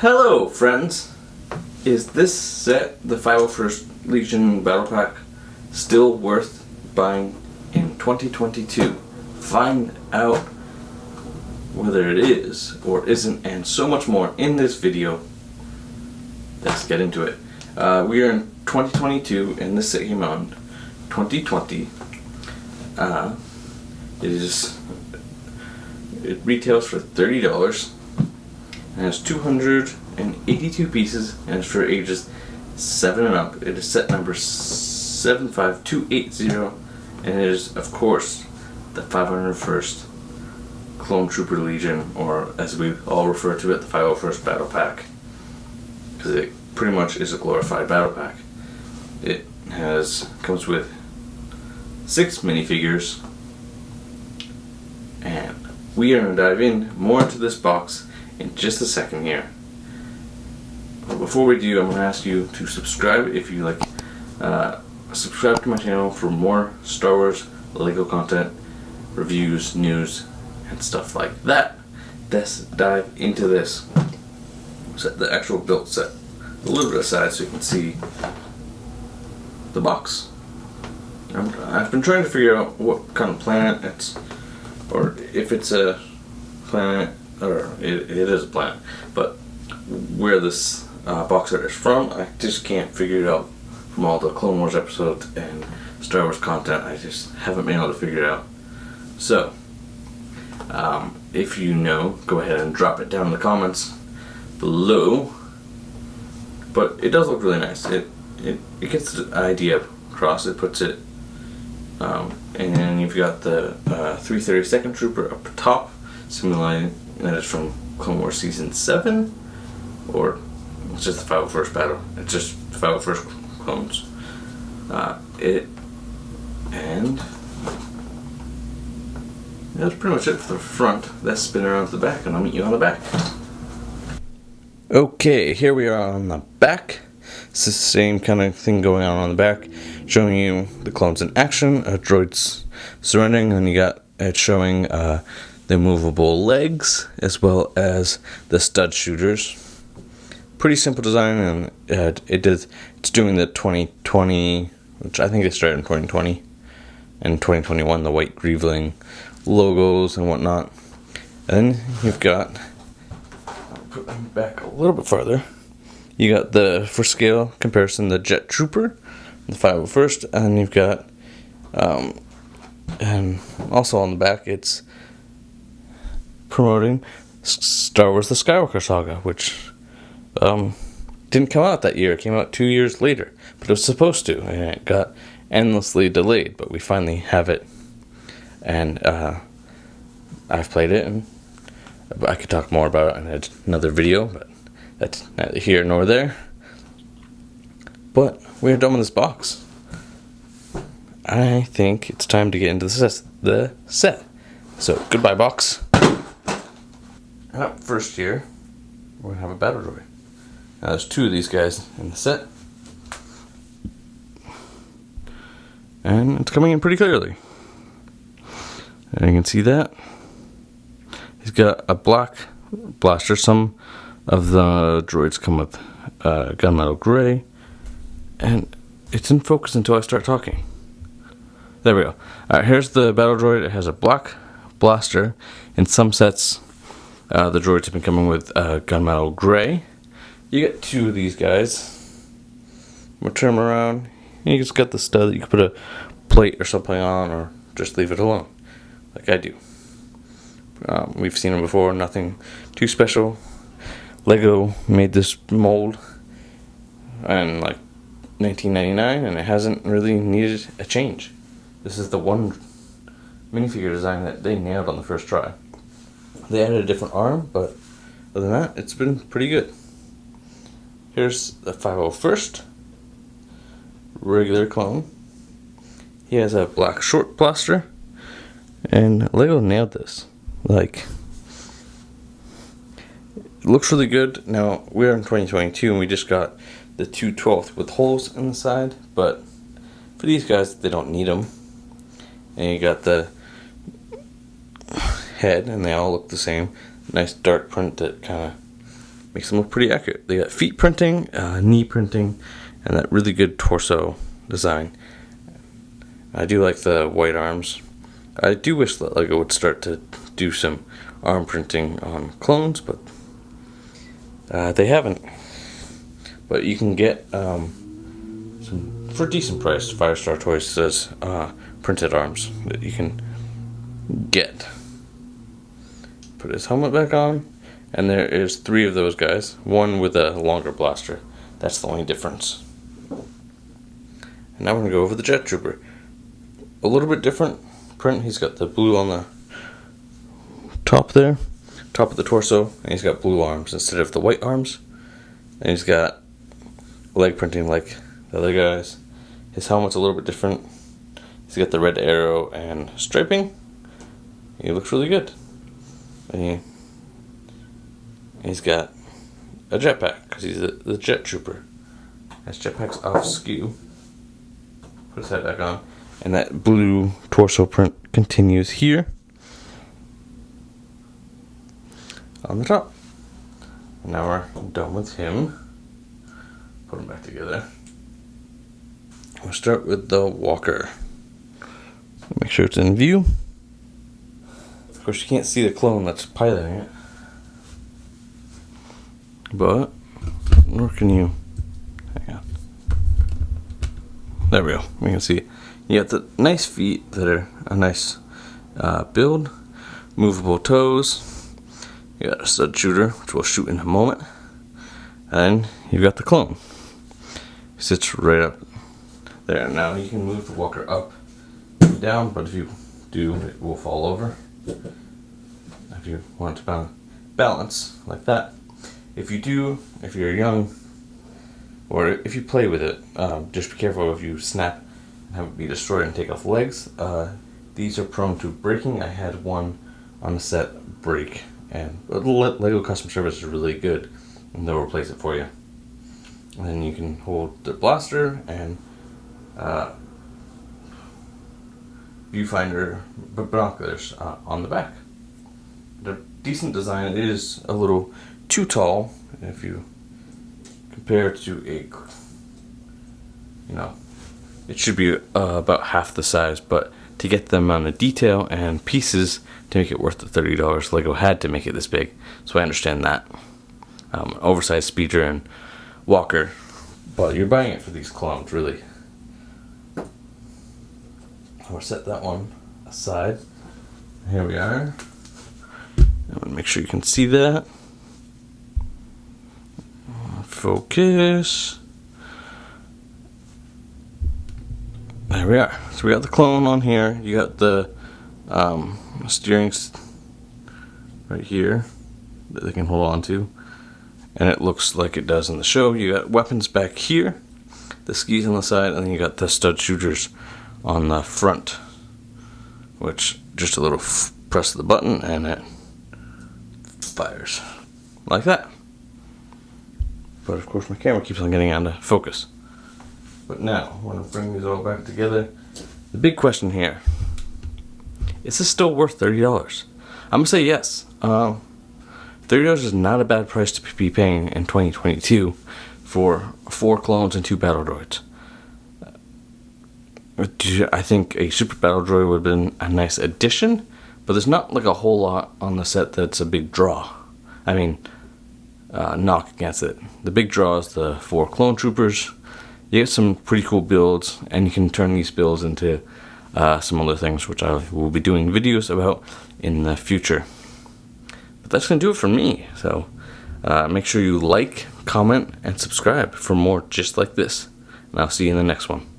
Hello friends! Is this set, the 501st Legion Battle Pack, still worth buying in 2022? Find out whether it is or isn't, and so much more in this video. Let's get into it. We are in 2022 and this set came out in 2020. It retails for $30 and has 282 pieces and is for ages 7 and up. It is set number 75280 and it is, of course, the 501st Clone Trooper Legion, or as we all refer to it, the 501st Battle Pack, because it pretty much is a glorified battle pack. It comes with 6 minifigures, and we are going to dive in more into this box in just a second here. But before we do, I'm going to ask you to subscribe if you like. Subscribe to my channel for more Star Wars Lego content, reviews, news, and stuff like that. Let's dive into this. Set the actual built set a little bit aside so you can see the box. I've been trying to figure out what kind of planet it's, or if it's a planet, or it is a planet, but where this box art is from, I just can't figure it out from all the Clone Wars episodes and Star Wars content. I just haven't been able to figure it out. So, if you know, go ahead and drop it down in the comments below. But it does look really nice. It gets the idea across. It puts it, and then you've got the 332nd Trooper up top, simulating that it's from Clone Wars Season 7, or it's just the 501st battle. It's just the 501st clones. And that's pretty much it for the front. Let's spin around to the back and I'll meet you on the back. Okay, here we are on the back. It's the same kind of thing going on the back, showing you the clones in action, droids surrendering, and you got it showing the movable legs as well as the stud shooters. Pretty simple design, and it's doing the 2020, which I think they started in 2020, and 2021, the white Greveling logos and whatnot. And then you've got, I'll put them back a little bit farther, you got the, for scale comparison, the Jet Trooper, the 501st, and then you've got, and also on the back, it's promoting Star Wars The Skywalker Saga, which didn't come out that year. It came out 2 years later, but it was supposed to, and it got endlessly delayed, but we finally have it, and I've played it, and I could talk more about it in another video, but that's neither here nor there. But we're done with this box. I think it's time to get into the set. So, goodbye box. And up first here, we're going to have a battle droid. Now there's 2 of these guys in the set, and it's coming in pretty clearly. And you can see that. He's got a black blaster. Some of the droids come with gunmetal gray, and it's in focus until I start talking. There we go. Alright, here's the battle droid. It has a black blaster. In some sets, the droids have been coming with gunmetal gray. You get 2 of these guys. We'll turn them around. You just got the stud that you can put a plate or something on, or just leave it alone, like I do. We've seen them before, nothing too special. Lego made this mold in like 1999, and it hasn't really needed a change. This is the one minifigure design that they nailed on the first try. They added a different arm, but other than that, it's been pretty good. Here's the 501st regular clone. He has a black short blaster, and Lego nailed this. Like, it looks really good. Now, we're in 2022, and we just got the 212th with holes in the side, but for these guys, they don't need them. And you got the head, and they all look the same. Nice dark print that kind of makes them look pretty accurate. They got feet printing, knee printing, and that really good torso design. I do like the white arms. I do wish that LEGO would start to do some arm printing on clones, but they haven't. But you can get some, for a decent price, Firestar Toys says, printed arms that you can get. Put his helmet back on, and there is 3 of those guys, one with a longer blaster. That's the only difference. And now we're going to go over the Jet Trooper. A little bit different print. He's got the blue on the top there, top of the torso, and he's got blue arms instead of the white arms. And he's got leg printing like the other guys. His helmet's a little bit different. He's got the red arrow and striping. He looks really good. And he's got a jetpack because he's the Jet Trooper. His jetpack's off skew. Put his head back on. And that blue torso print continues here on the top. And now we're done with him. Put him back together. We'll start with the walker. Make sure it's in view. Of course, you can't see the clone that's piloting it. But, where can you... Hang on. There we go. We can see. You got the nice feet that are a nice build. Movable toes. You got a stud shooter, which we'll shoot in a moment. And you've got the clone. He sits right up there. Now you can move the walker up and down, but if you do, it will fall over. If you want to balance like that. If you do, if you're young, or if you play with it, just be careful if you snap and have it be destroyed and take off legs. These are prone to breaking. I had one on the set break, and LEGO Custom Service is really good, and they'll replace it for you. And then you can hold the blaster and viewfinder binoculars on the back. They're decent design. It is a little too tall if you compare it to a, it should be about half the size, but to get the amount of detail and pieces to make it worth the $30, LEGO had to make it this big, so I understand that. Oversized speeder and walker, but you're buying it for these clones, really. I'll set that one aside. Here we are. I'm going to make sure you can see that. Focus. There we are. So we got the clone on here. You got the steering right here that they can hold on to. And it looks like it does in the show. You got weapons back here. The skis on the side. And then you got the stud shooters on the front. Which, just a little press of the button and it fires. Like that. But of course my camera keeps on getting out of focus. But now, we're going to bring these all back together. The big question here, is this still worth $30? I'm going to say yes. $30 is not a bad price to be paying in 2022 for 4 clones and 2 battle droids. I think a super battle droid would have been a nice addition, but there's not like a whole lot on the set that's a big draw. I mean, knock against it. The big draw is the 4 clone troopers. You get some pretty cool builds, and you can turn these builds into some other things, which I will be doing videos about in the future. But that's going to do it for me. So make sure you like, comment, and subscribe for more just like this. And I'll see you in the next one.